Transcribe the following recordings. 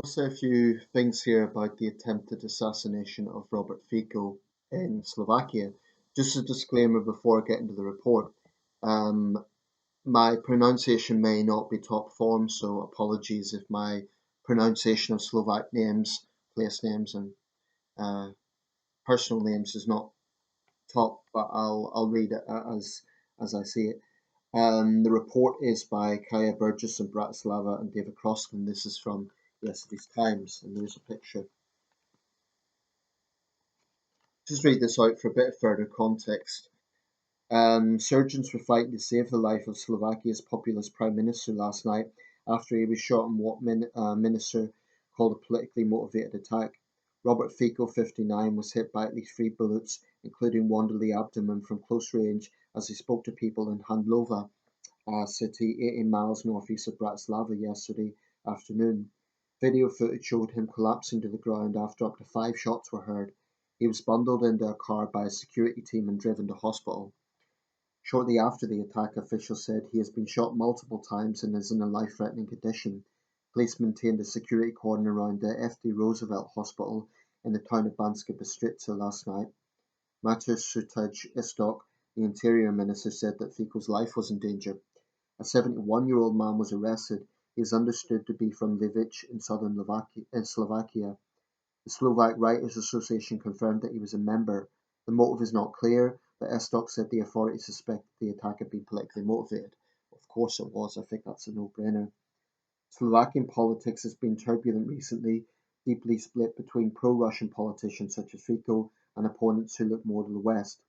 I'll say a few things here about the attempted assassination of Robert Fico in Slovakia. Just a disclaimer before I get into the report. Um, my pronunciation may not be top form, so apologies if my pronunciation of Slovak names, place names, and uh, personal names is not top, but I'll read it as I see it. The report is by Kaya Burgess in Bratislava and David Crossman. This is from yesterday's Times, and there's a picture. Just read this out for a bit of further context. Surgeons were fighting to save the life of Slovakia's populist prime minister last night after he was shot in what minister called a politically motivated attack. Robert Fico, 59, was hit by at least three bullets, including one to the abdomen from close range as he spoke to people in Handlova, a city 18 miles northeast of Bratislava yesterday afternoon. Video footage showed him collapsing to the ground after up to five shots were heard. He was bundled into a car by a security team and driven to hospital. Shortly after the attack, officials said he has been shot multiple times and is in a life-threatening condition. Police maintained a security cordon around the F.D. Roosevelt Hospital in the town of Banska Bystrica last night. Matur Sutaj Istok, the Interior Minister, said that Fico's life was in danger. A 71-year-old man was arrested. He is understood to be from Livic in southern Slovakia. The Slovak Writers Association confirmed that he was a member. The motive is not clear, but Estok said the authorities suspected the attack had been politically motivated. Of course it was. I think that's a no-brainer. Slovakian politics has been turbulent recently, deeply split between pro-Russian politicians such as Fico and opponents who look more to the West.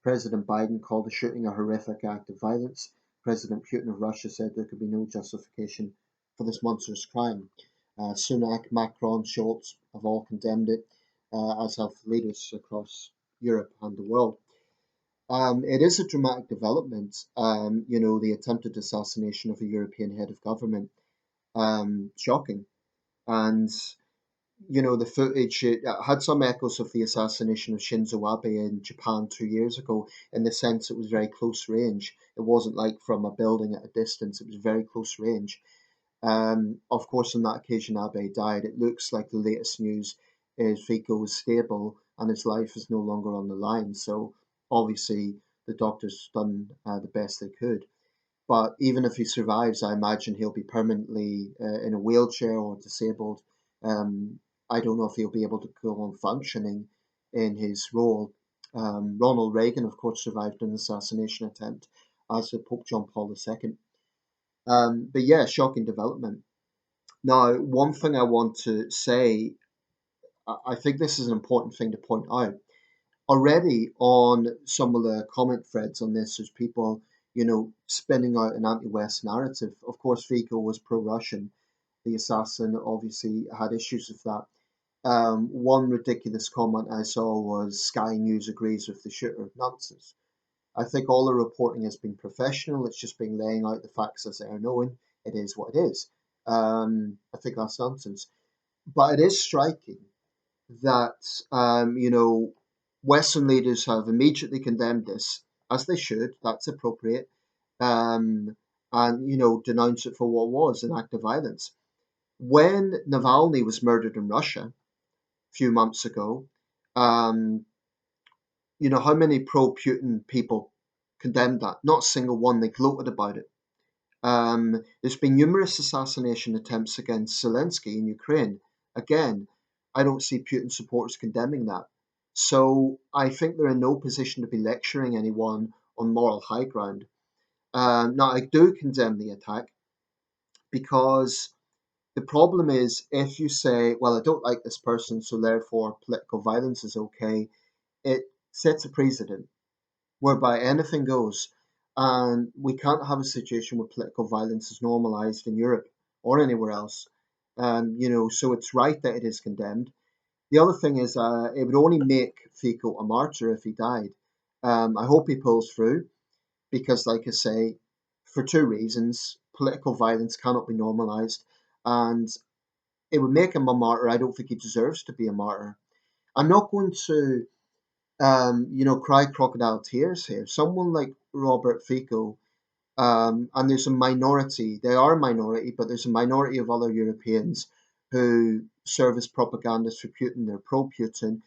President Biden called the shooting a horrific act of violence. President Putin of Russia said there could be no justification for this monstrous crime. Sunak, Macron, Scholz have all condemned it, as have leaders across Europe and the world. It is a dramatic development, the attempted assassination of a European head of government. Shocking. And, the footage it had some echoes of the assassination of Shinzo Abe in Japan 2 years ago, in the sense it was very close range. It wasn't like from a building at a distance, it was very close range. Of course, on that occasion, Abe died. It looks like the latest news is Fico is stable and his life is no longer on the line. So, obviously, the doctors done the best they could. But even if he survives, I imagine he'll be permanently in a wheelchair or disabled. I don't know if he'll be able to go on functioning in his role. Ronald Reagan, of course, survived an assassination attempt, as did Pope John Paul II. But yeah, shocking development. Now, one thing I want to say, I think this is an important thing to point out. Already on some of the comment threads on this, there's people, spinning out an anti-West narrative. Of course, Fico was pro-Russian. The assassin obviously had issues with that. One ridiculous comment I saw was Sky News agrees with the shooter. Nonsense. I think all the reporting has been professional. It's just been laying out the facts as they are known. It is what it is. I think that's nonsense. But it is striking that, Western leaders have immediately condemned this, as they should. That's appropriate. And, denounce it for what was an act of violence. When Navalny was murdered in Russia a few months ago, um, how many pro-Putin people condemned that? Not a single one. They gloated about it. There's been numerous assassination attempts against Zelensky in Ukraine. Again, I don't see Putin supporters condemning that. So I think they're in no position to be lecturing anyone on moral high ground. Now, I do condemn the attack because the problem is if you say, well, I don't like this person, so therefore political violence is okay, it sets a precedent whereby anything goes. And we can't have a situation where political violence is normalised in Europe or anywhere else. So it's right that it is condemned. The other thing is, it would only make Fico a martyr if he died. I hope he pulls through because, like I say, for two reasons, political violence cannot be normalised, and it would make him a martyr. I don't think he deserves to be a martyr. I'm not going to cry crocodile tears here. Someone like Robert Fico, and there's a minority, they are a minority, but there's a minority of other Europeans who serve as propagandists for Putin. They're pro-Putin.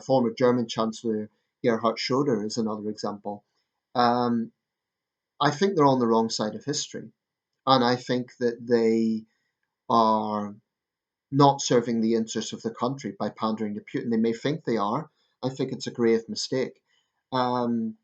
Former German Chancellor Gerhard Schroeder is another example. Um, I think they're on the wrong side of history, and I think that they are not serving the interests of the country by pandering to Putin. They may think they are. I think it's a grave mistake. Um,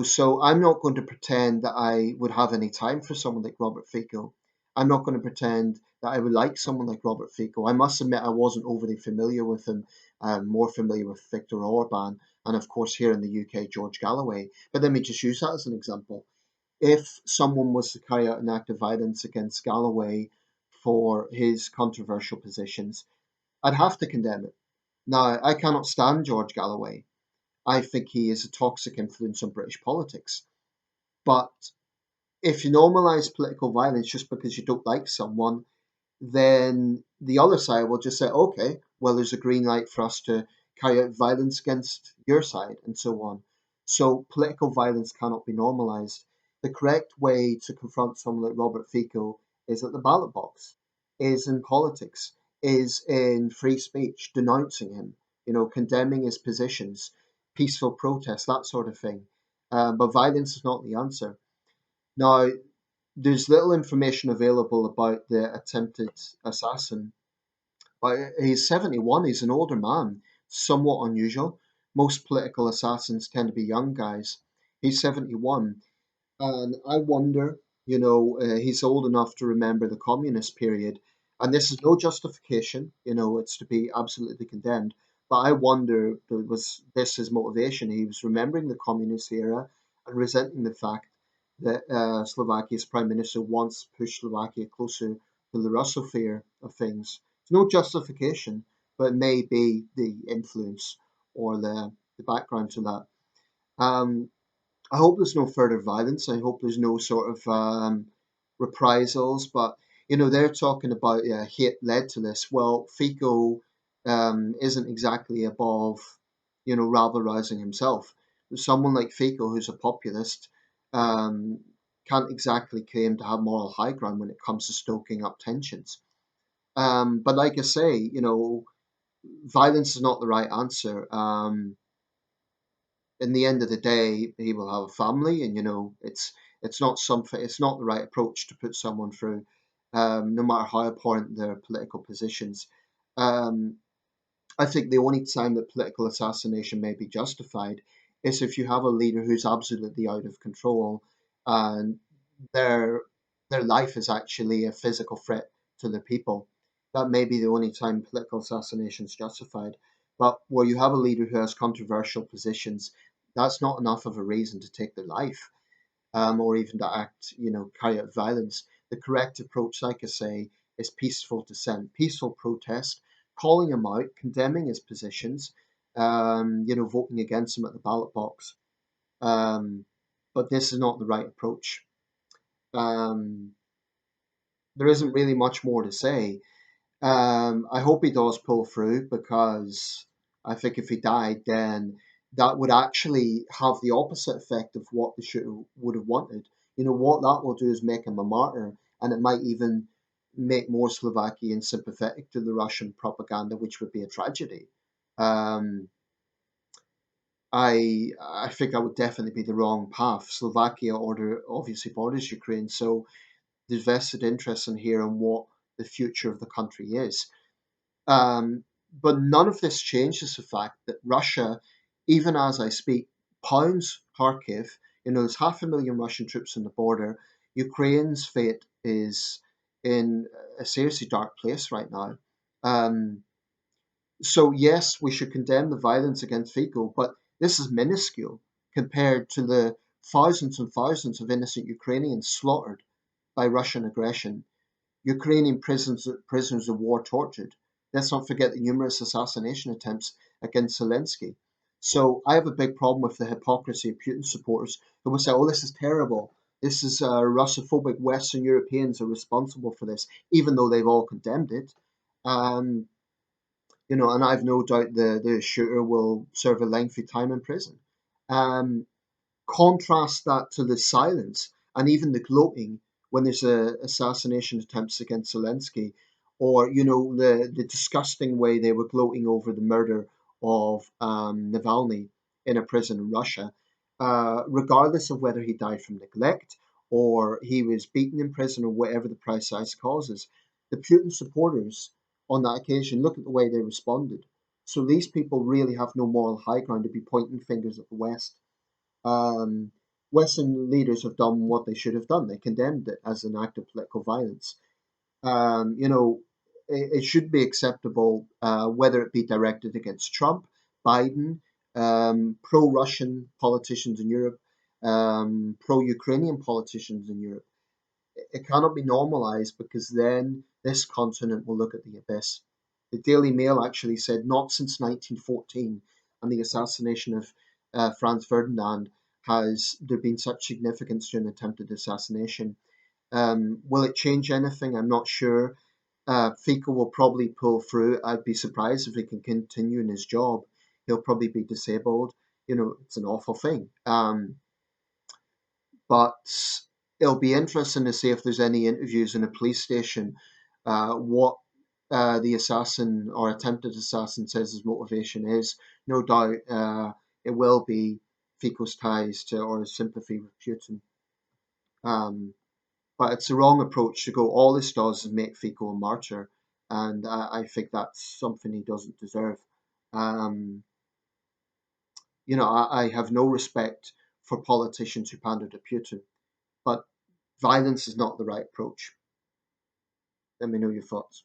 so I'm not going to pretend that I would have any time for someone like Robert Fico. I'm not going to pretend that I would like someone like Robert Fico. I must admit I wasn't overly familiar with him. I'm more familiar with Viktor Orban and, of course, here in the UK, George Galloway. But let me just use that as an example. If someone was to carry out an act of violence against Galloway for his controversial positions, I'd have to condemn it. Now, I cannot stand George Galloway. I think he is a toxic influence on British politics. But if you normalise political violence just because you don't like someone, then the other side will just say, okay, well, there's a green light for us to carry out violence against your side, and so on. So political violence cannot be normalised. The correct way to confront someone like Robert Fico is at the ballot box, is in politics, is in free speech, denouncing him, condemning his positions, peaceful protest, that sort of thing. But violence is not the answer. Now, there's little information available about the attempted assassin. But he's 71, he's an older man, somewhat unusual. Most political assassins tend to be young guys. He's 71. And I wonder, he's old enough to remember the communist period. And this is no justification, it's to be absolutely condemned. But I wonder, was this his motivation? He was remembering the communist era and resenting the fact that Slovakia's prime minister wants to push Slovakia closer to the Russophone of things. It's no justification, but it may be the influence or the background to that. Um, I hope there's no further violence. I hope there's no sort of reprisals. But they're talking about hate led to this. Well, Fico isn't exactly above rabble rousing himself. Someone like Fico, who's a populist, um, can't exactly claim to have moral high ground when it comes to stoking up tensions. But like I say, violence is not the right answer. In the end of the day, he will have a family, and it's not something. It's not the right approach to put someone through, no matter how abhorrent their political positions. Um, I think the only time that political assassination may be justified is if you have a leader who's absolutely out of control and their their life is actually a physical threat to the people. That may be the only time political assassination is justified. But where you have a leader who has controversial positions, that's not enough of a reason to take their life, or even to act, carry out violence. The correct approach, like I say, is peaceful dissent, peaceful protest, calling him out, condemning his positions, voting against him at the ballot box. Um, but this is not the right approach. Um, there isn't really much more to say. I hope he does pull through because I think if he died, then that would actually have the opposite effect of what the shooter would have wanted. What that will do is make him a martyr, and it might even make more Slovakians sympathetic to the Russian propaganda, which would be a tragedy. Um, I think that would definitely be the wrong path. Slovakia obviously borders Ukraine, so there's vested interest in here on what the future of the country is. But none of this changes the fact that Russia, even as I speak, pounds Kharkiv. There's 500,000 Russian troops on the border. Ukraine's fate is in a seriously dark place right now. Um, so, yes, we should condemn the violence against Fico, but this is minuscule compared to the thousands and thousands of innocent Ukrainians slaughtered by Russian aggression. Ukrainian prisoners of war tortured. Let's not forget the numerous assassination attempts against Zelensky. So I have a big problem with the hypocrisy of Putin supporters who will say, "Oh, this is terrible. This is Russophobic Western Europeans are responsible for this," even though they've all condemned it. Um, and I've no doubt the shooter will serve a lengthy time in prison. Um, Contrast that to the silence and even the gloating when there's assassination attempts against Zelensky, or the disgusting way they were gloating over the murder of Navalny in a prison in Russia, regardless of whether he died from neglect or he was beaten in prison or whatever the precise causes. The Putin supporters on that occasion, look at the way they responded. So these people really have no moral high ground to be pointing fingers at the West. Um, Western leaders have done what they should have done. They condemned it as an act of political violence. You know, it should be acceptable, whether it be directed against Trump, Biden, pro-Russian politicians in Europe, pro-Ukrainian politicians in Europe. It cannot be normalized, because then this continent will look at the abyss. The Daily Mail actually said not since 1914 and the assassination of Franz Ferdinand has there been such significance to an attempted assassination. Will it change anything? I'm not sure. Fico will probably pull through. I'd be surprised if he can continue in his job. He'll probably be disabled. It's an awful thing. But it'll be interesting to see if there's any interviews in a police station, what the assassin or attempted assassin says his motivation is. No doubt it will be Fico's ties to or his sympathy with Putin. Um, but it's the wrong approach to go. All this does is make Fico a martyr, and I think that's something he doesn't deserve. Um, I have no respect for politicians who pander to Putin, but violence is not the right approach. Let me know your thoughts.